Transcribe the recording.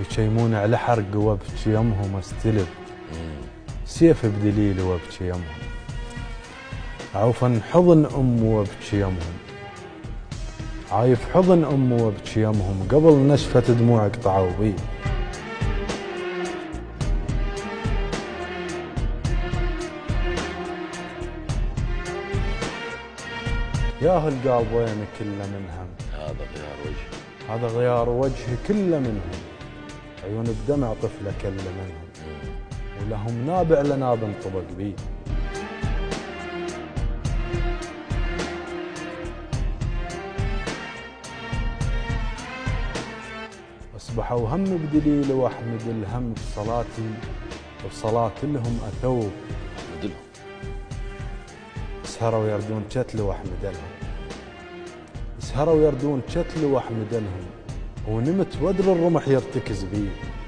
يشيمون على حرق وابكي يمهم استلف سيف بدليل وابكي يمهم عوفا حضن وابكي يمهم عايف حضن وابكي يمهم قبل نشفة دموع قطعوا بي ياهو القلب وين كله من هم هذا غيار وجه هذا غيار وجه كله منهم عيون بدمع طفله كل منهم ولهم نابع لناب انطبق بيه اصبحوا هم بدليل واحمد الهم بصلاتي وبصلاة لهم اثوب احمد لهم سهروا يردون شتل واحمد لهم سهروا يردون شتل واحمد لهم ونمت ودر الرمح يرتكز بيه